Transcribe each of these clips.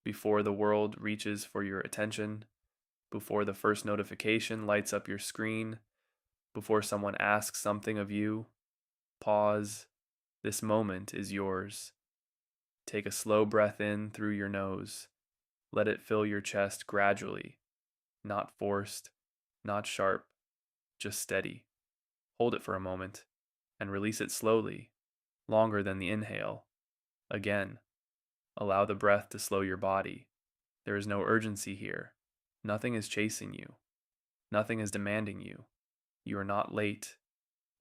before the world reaches for your attention, before the first notification lights up your screen, before someone asks something of you. Pause. This moment is yours. Take a slow breath in through your nose. Let it fill your chest gradually, not forced, not sharp, just steady. Hold it for a moment and release it slowly, longer than the inhale. Again, allow the breath to slow your body. There is no urgency here. Nothing is chasing you. Nothing is demanding you. You are not late.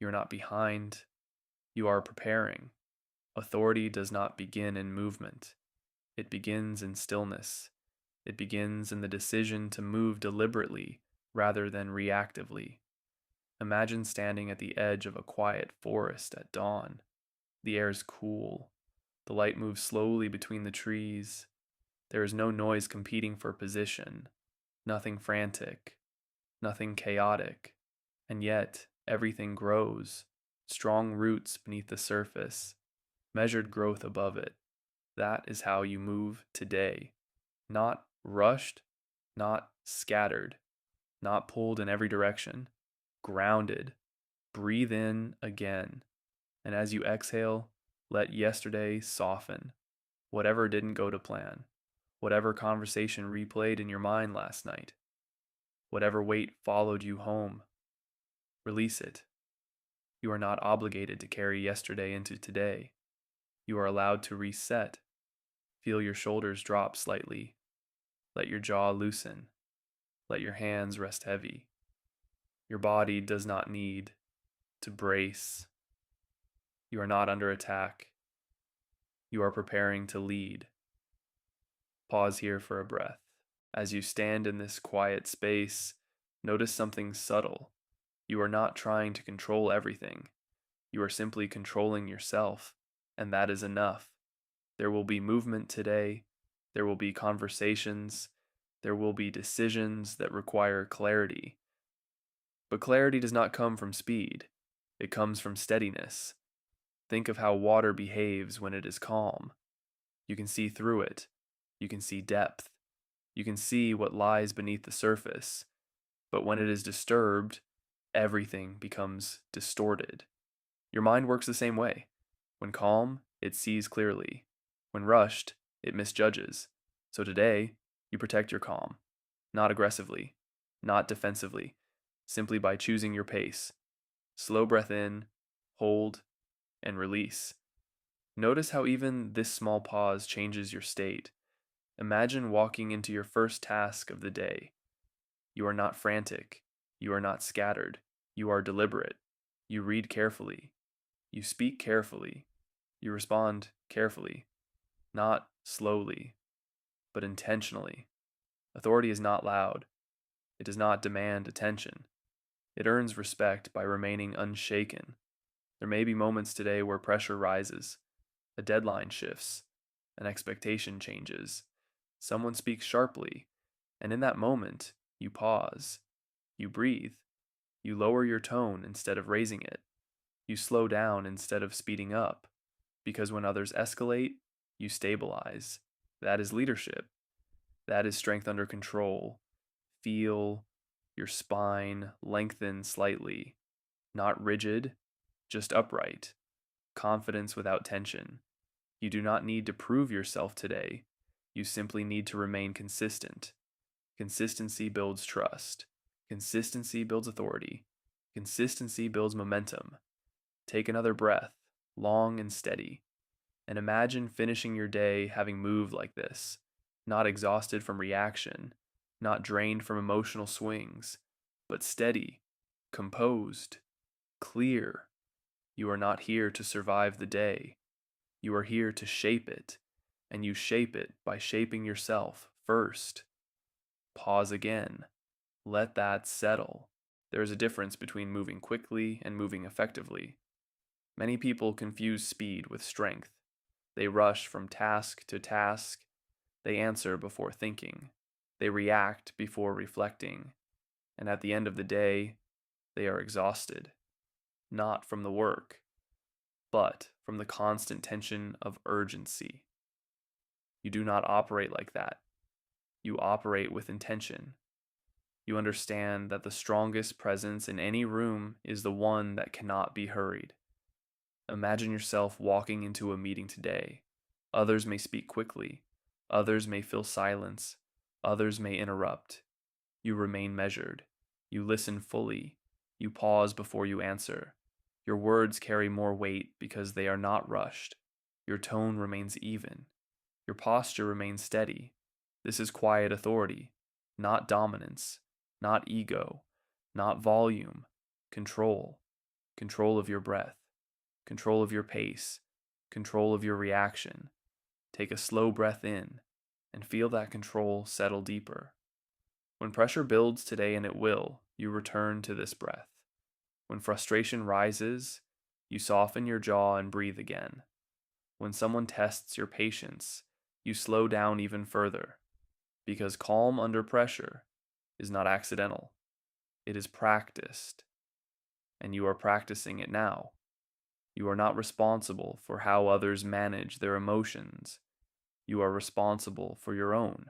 You are not behind. You are preparing. Authority does not begin in movement. It begins in stillness. It begins in the decision to move deliberately rather than reactively. Imagine standing at the edge of a quiet forest at dawn. The air is cool. The light moves slowly between the trees. There is no noise competing for position, nothing frantic, nothing chaotic, and yet everything grows. Strong roots beneath the surface, measured growth above it. That is how you move today. Not rushed, not scattered, not pulled in every direction. Grounded. Breathe in again. And as you exhale, let yesterday soften. Whatever didn't go to plan. Whatever conversation replayed in your mind last night. Whatever weight followed you home. Release it. You are not obligated to carry yesterday into today. You are allowed to reset. Feel your shoulders drop slightly. Let your jaw loosen. Let your hands rest heavy. Your body does not need to brace. You are not under attack. You are preparing to lead. Pause here for a breath. As you stand in this quiet space, notice something subtle. You are not trying to control everything. You are simply controlling yourself, and that is enough. There will be movement today. There will be conversations. There will be decisions that require clarity. But clarity does not come from speed. It comes from steadiness. Think of how water behaves when it is calm. You can see through it. You can see depth. You can see what lies beneath the surface. But when it is disturbed, everything becomes distorted. Your mind works the same way. When calm, it sees clearly. When rushed, it misjudges. So today, you protect your calm. Not aggressively, not defensively, simply by choosing your pace. Slow breath in, hold, and release. Notice how even this small pause changes your state. Imagine walking into your first task of the day. You are not frantic. You are not scattered. You are deliberate. You read carefully. You speak carefully. You respond carefully. Not slowly, but intentionally. Authority is not loud. It does not demand attention. It earns respect by remaining unshaken. There may be moments today where pressure rises, a deadline shifts, an expectation changes. Someone speaks sharply, and in that moment, you pause. You breathe. You lower your tone instead of raising it. You slow down instead of speeding up. Because when others escalate, you stabilize. That is leadership. That is strength under control. Feel your spine lengthen slightly. Not rigid, just upright. Confidence without tension. You do not need to prove yourself today. You simply need to remain consistent. Consistency builds trust. Consistency builds authority. Consistency builds momentum. Take another breath, long and steady, and imagine finishing your day having moved like this, not exhausted from reaction, not drained from emotional swings, but steady, composed, clear. You are not here to survive the day. You are here to shape it, and you shape it by shaping yourself first. Pause again. Let that settle. There is a difference between moving quickly and moving effectively. Many people confuse speed with strength. They rush from task to task. They answer before thinking. They react before reflecting. And at the end of the day, they are exhausted. Not from the work, but from the constant tension of urgency. You do not operate like that. You operate with intention. You understand that the strongest presence in any room is the one that cannot be hurried. Imagine yourself walking into a meeting today. Others may speak quickly. Others may fill silence. Others may interrupt. You remain measured. You listen fully. You pause before you answer. Your words carry more weight because they are not rushed. Your tone remains even. Your posture remains steady. This is quiet authority, not dominance, not ego, not volume, control. Control of your breath, control of your pace, control of your reaction. Take a slow breath in and feel that control settle deeper. When pressure builds today, and it will, you return to this breath. When frustration rises, you soften your jaw and breathe again. When someone tests your patience, you slow down even further, because calm under pressure is not accidental. It is practiced, and you are practicing it now. You are not responsible for how others manage their emotions. You are responsible for your own,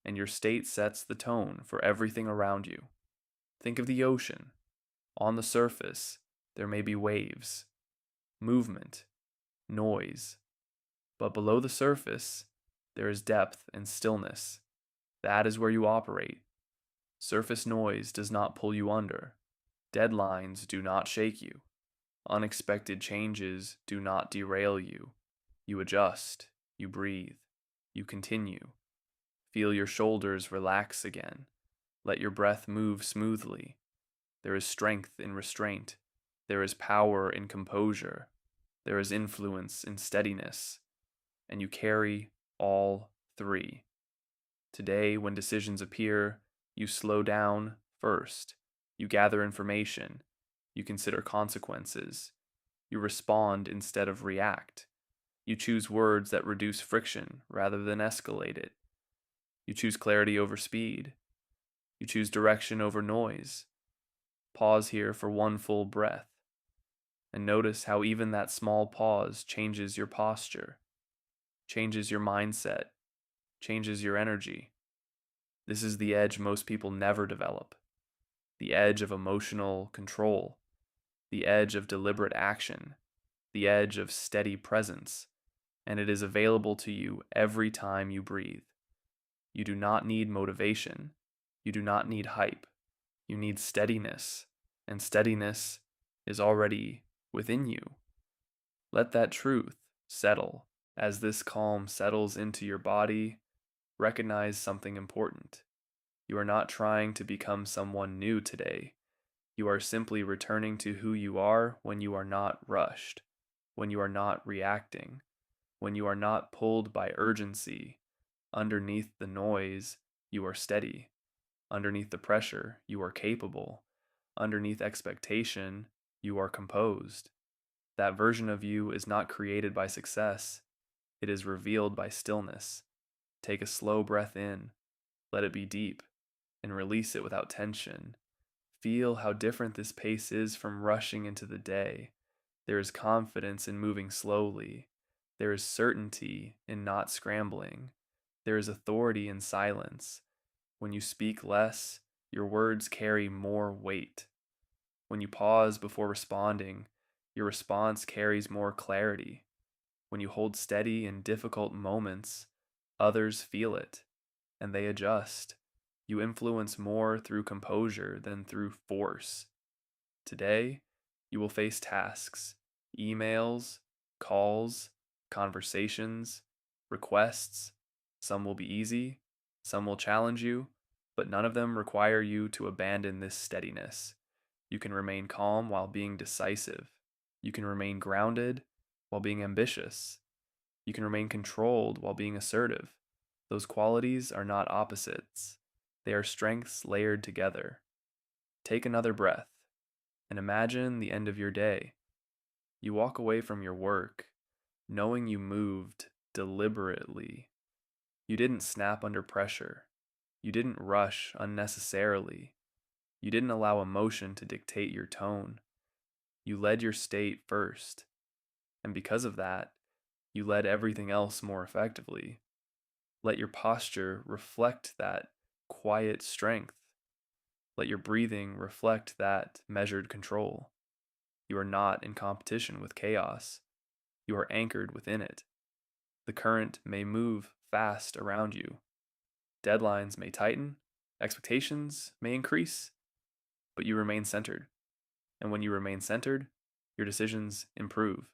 and your state sets the tone for everything around you. Think of the ocean. On the surface, there may be waves, movement, noise, but below the surface, there is depth and stillness. That is where you operate. Surface noise does not pull you under. Deadlines do not shake you. Unexpected changes do not derail you. You adjust, you breathe, you continue. Feel your shoulders relax again. Let your breath move smoothly. There is strength in restraint. There is power in composure. There is influence in steadiness. And you carry all three. Today, when decisions appear, you slow down first. You gather information. You consider consequences. You respond instead of react. You choose words that reduce friction rather than escalate it. You choose clarity over speed. You choose direction over noise. Pause here for one full breath. And notice how even that small pause changes your posture, changes your mindset, changes your energy. This is the edge most people never develop. The edge of emotional control. The edge of deliberate action. The edge of steady presence. And it is available to you every time you breathe. You do not need motivation. You do not need hype. You need steadiness. And steadiness is already within you. Let that truth settle. As this calm settles into your body, recognize something important. You are not trying to become someone new today. You are simply returning to who you are when you are not rushed, when you are not reacting, when you are not pulled by urgency. Underneath the noise, you are steady. Underneath the pressure, you are capable. Underneath expectation, you are composed. That version of you is not created by success. It is revealed by stillness. Take a slow breath in. Let it be deep, and release it without tension. Feel how different this pace is from rushing into the day. There is confidence in moving slowly. There is certainty in not scrambling. There is authority in silence. When you speak less, your words carry more weight. When you pause before responding, your response carries more clarity. When you hold steady in difficult moments, others feel it, and they adjust. You influence more through composure than through force. Today, you will face tasks, emails, calls, conversations, requests. Some will be easy, some will challenge you, but none of them require you to abandon this steadiness. You can remain calm while being decisive. You can remain grounded while being ambitious. You can remain controlled while being assertive. Those qualities are not opposites. They are strengths layered together. Take another breath and imagine the end of your day. You walk away from your work knowing you moved deliberately. You didn't snap under pressure. You didn't rush unnecessarily. You didn't allow emotion to dictate your tone. You led your state first. And because of that, you led everything else more effectively. Let your posture reflect that quiet strength. Let your breathing reflect that measured control. You are not in competition with chaos. You are anchored within it. The current may move fast around you. Deadlines may tighten. Expectations may increase. But you remain centered. And when you remain centered, your decisions improve.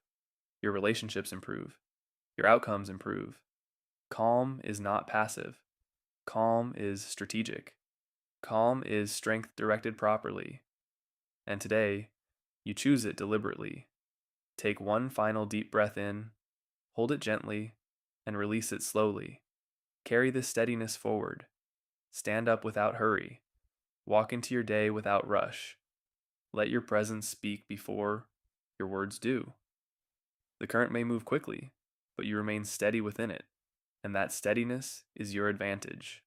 Your relationships improve. Your outcomes improve. Calm is not passive. Calm is strategic. Calm is strength directed properly. And today, you choose it deliberately. Take one final deep breath in, hold it gently, and release it slowly. Carry this steadiness forward. Stand up without hurry. Walk into your day without rush. Let your presence speak before your words do. The current may move quickly, but you remain steady within it, and that steadiness is your advantage.